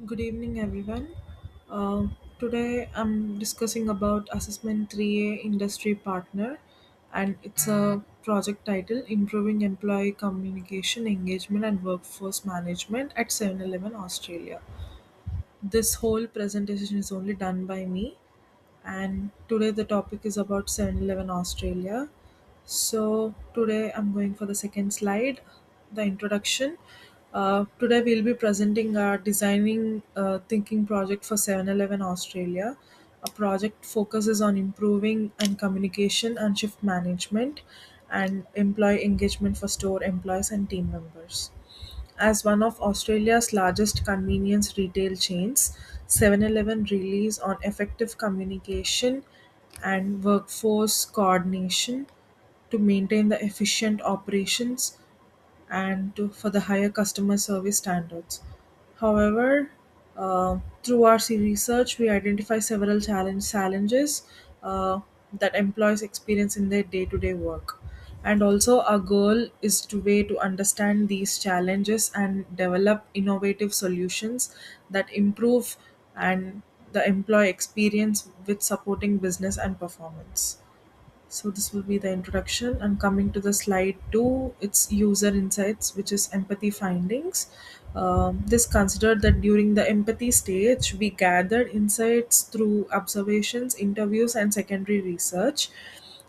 Good evening, everyone. Uh, Today I'm discussing about Assessment 3A Industry Partner, and it's a project title Improving Employee Communication, Engagement, and Workforce Management at 7-Eleven Australia. This whole presentation is only done by me, and today the topic is about 7-Eleven Australia. So today I'm going for the second slide, the introduction. Today we'll be presenting our designing thinking project for 7-Eleven Australia. A project focuses on improving and communication and shift management and employee engagement for store employees and team members. As one of Australia's largest convenience retail chains, 7-Eleven relies on effective communication and workforce coordination to maintain the efficient operations and for the higher customer service standards. However, through our research, we identify several challenges that employees experience in their day-to-day work. And also, our goal is to understand these challenges and develop innovative solutions that improve and the employee experience with supporting business and performance. So this will be the introduction, and coming to the slide 2, it's user insights, which is empathy findings. This considered that during the empathy stage, we gathered insights through observations, interviews, and secondary research.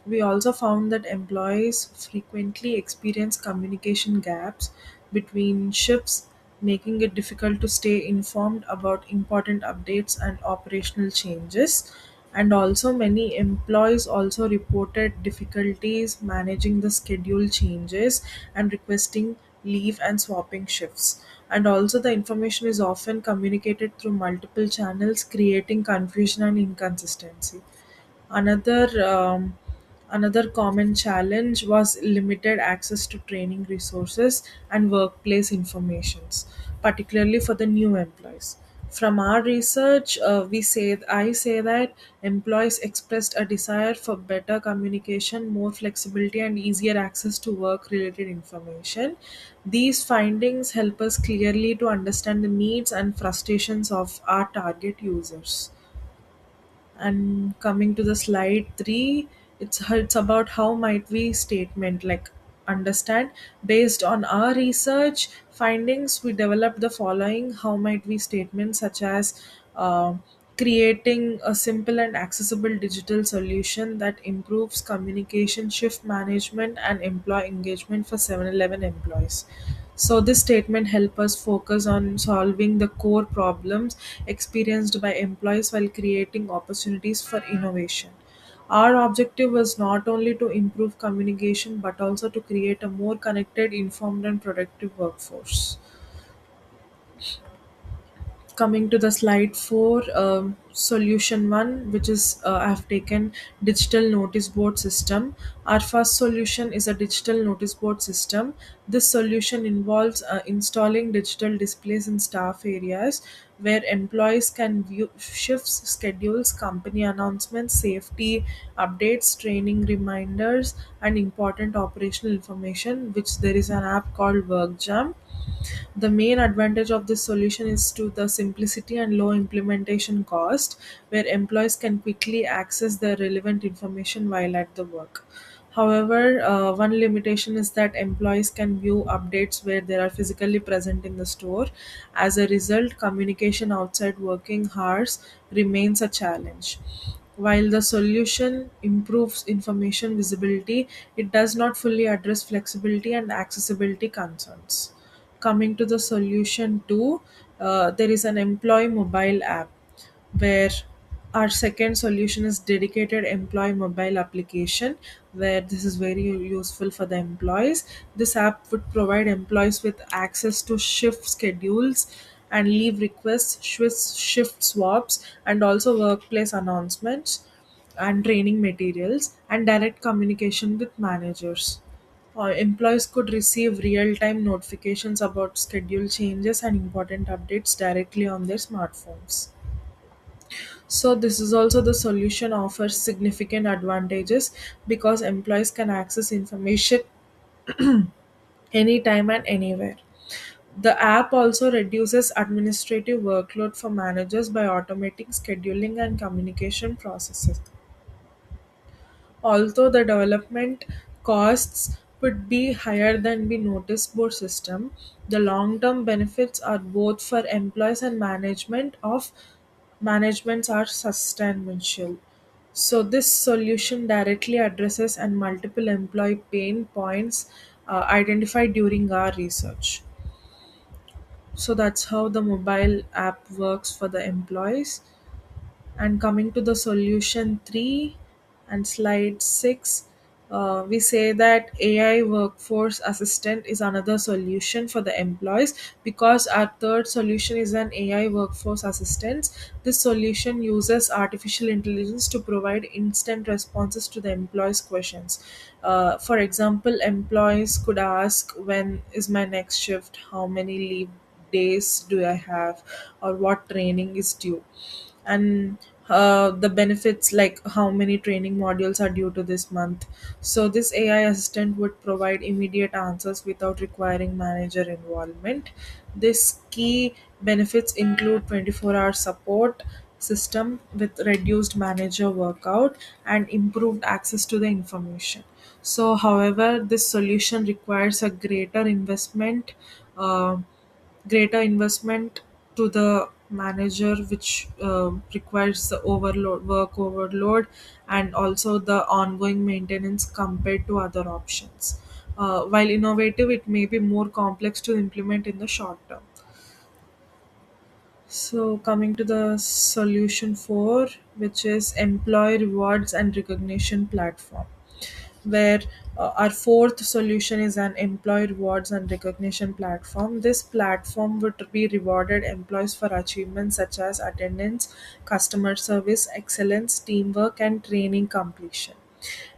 We also found that employees frequently experience communication gaps between shifts, making it difficult to stay informed about important updates and operational changes. And also, many employees also reported difficulties managing the schedule changes and requesting leave and swapping shifts. And also, the information is often communicated through multiple channels, creating confusion and inconsistency. Another another common challenge was limited access to training resources and workplace informations, particularly for the new employees. From our research, I say that employees expressed a desire for better communication, more flexibility, and easier access to work-related information. These findings help us clearly to understand the needs and frustrations of our target users. And coming to the slide 3, it's about how might we statement like understand. Based on our research findings, we developed the following how might we statements, such as uh, creating a simple and accessible digital solution that improves communication, shift management, and employee engagement for 7-Eleven employees. So this statement help us focus on solving the core problems experienced by employees while creating opportunities for innovation. Our objective was not only to improve communication but also to create a more connected, informed, and productive workforce. Coming to the slide 4, solution 1, which is I've taken digital notice board system. Our first solution is a digital notice board system. This solution involves installing digital displays in staff areas where employees can view shifts, schedules, company announcements, safety updates, training reminders, and important operational information, which there is an app called WorkJam. The main advantage of this solution is to the simplicity and low implementation cost, where employees can quickly access the relevant information while at the work. However, one limitation is that employees can view updates where they are physically present in the store. As a result, communication outside working hours remains a challenge. While the solution improves information visibility, it does not fully address flexibility and accessibility concerns. Coming to the solution 2, there is an employee mobile app where our second solution is dedicated employee mobile application, where this is very useful for the employees. This app would provide employees with access to shift schedules and leave requests, shift swaps, and also workplace announcements and training materials and direct communication with managers. Employees could receive real time notifications about schedule changes and important updates directly on their smartphones. So, this is also the solution offers significant advantages because employees can access information anytime and anywhere. The app also reduces administrative workload for managers by automating scheduling and communication processes. Although the development costs could be higher than the notice board system, the long-term benefits are both for employees and managements are substantial. So this solution directly addresses and multiple employee pain points identified during our research. So that's how the mobile app works for the employees. And coming to the solution 3 and slide 6, we say that AI workforce assistant is another solution for the employees, because our third solution is an AI workforce assistant. This solution uses artificial intelligence to provide instant responses to the employees' questions. For example, employees could ask, when is my next shift? How many leave days do I have? Or what training is due? And the benefits, like how many training modules are due to this month. So this AI assistant would provide immediate answers without requiring manager involvement. This key benefits include 24-hour support system with reduced manager workout and improved access to the information. So however, this solution requires a uh, greater investment to the manager, which requires the work overload, and also the ongoing maintenance compared to other options. While innovative, it may be more complex to implement in the short term. So, coming to the solution 4, which is employee rewards and recognition platform, where our fourth solution is an employee rewards and recognition platform. This platform would be rewarded employees for achievements such as attendance, customer service excellence, teamwork, and training completion.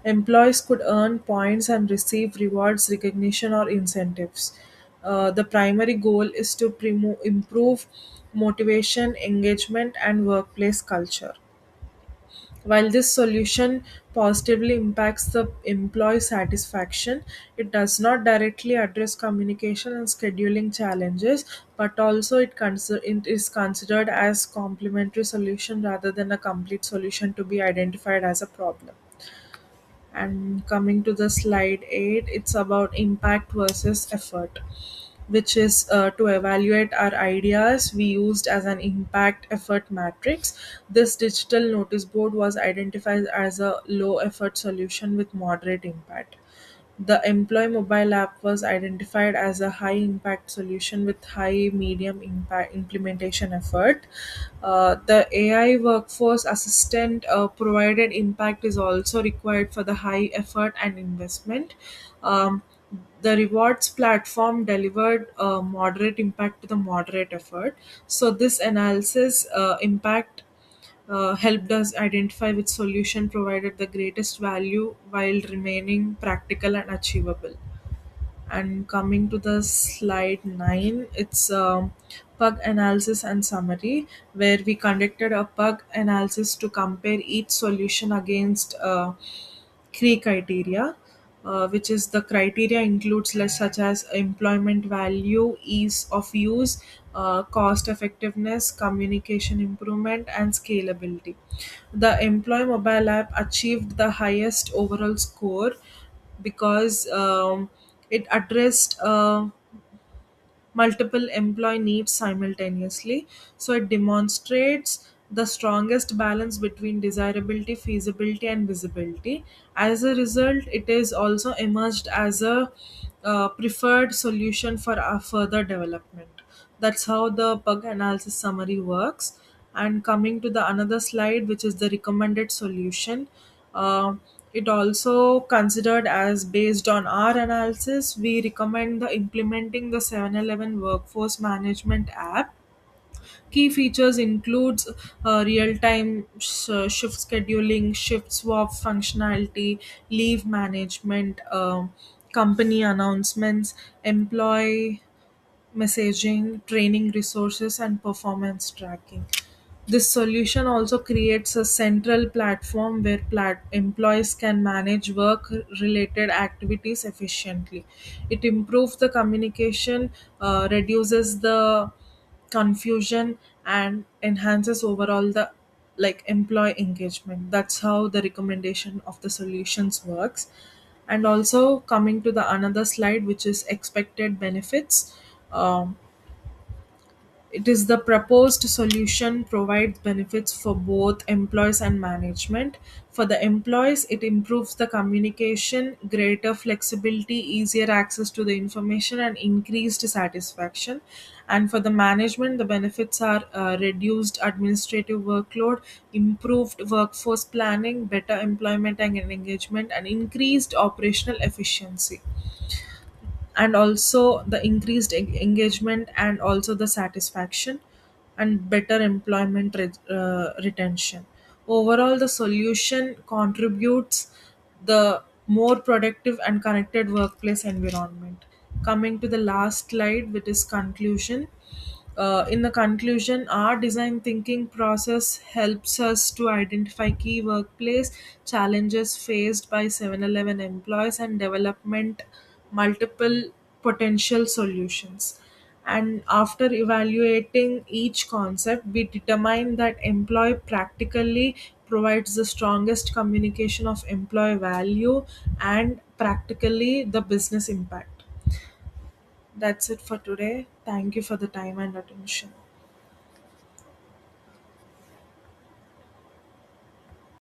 Employees could earn points and receive rewards, recognition, or incentives. The primary goal is to improve motivation, engagement, and workplace culture. While this solution positively impacts the employee satisfaction, it does not directly address communication and scheduling challenges, but also it is considered as complementary solution rather than a complete solution to be identified as a problem. And coming to the slide 8, it's about impact versus effort, which is to evaluate our ideas. We used as an impact effort matrix. This digital notice board was identified as a low effort solution with moderate impact. The employee mobile app was identified as a high impact solution with high medium impact implementation effort. The AI workforce assistant provided impact is also required for the high effort and investment. Um, the rewards platform delivered moderate impact to the moderate effort. So this analysis impact helped us identify which solution provided the greatest value while remaining practical and achievable. And coming to the slide 9, it's pug analysis and summary, where we conducted a pug analysis to compare each solution against three criteria, which is the criteria includes less such as employment value, ease of use, cost effectiveness, communication improvement, and scalability. The employee mobile app achieved the highest overall score because it addressed multiple employee needs simultaneously. So it demonstrates the strongest balance between desirability, feasibility, and visibility. As a result, it is also emerged as a preferred solution for our further development. That's how the bug analysis summary works. And coming to the another slide, which is the recommended solution. uh, it also considered as based on our analysis, we recommend the implementing the 7-Eleven workforce management app. Key features includes real-time shift scheduling, shift swap functionality, leave management, company announcements, employee messaging, training resources, and performance tracking. This solution also creates a central platform where employees can manage work related activities efficiently. It improves the communication, reduces the confusion, and enhances overall the employee engagement. That's how the recommendation of the solutions works. And also coming to the another slide, which is expected benefits. It is the proposed solution provides benefits for both employees and management. For the employees, it improves the communication, greater flexibility, easier access to the information, and increased satisfaction. And for the management, the benefits are reduced administrative workload, improved workforce planning, better employment and engagement, and increased operational efficiency, and also the increased engagement and also the satisfaction and better employment retention. Overall, the solution contributes the more productive and connected workplace environment. Coming to the last slide, which is conclusion. In the conclusion, our design thinking process helps us to identify key workplace challenges faced by 7-Eleven employees and development multiple potential solutions. And after evaluating each concept, we determine that employee practically provides the strongest communication of employee value and practically the business impact. That's it for today. Thank you for the time and attention.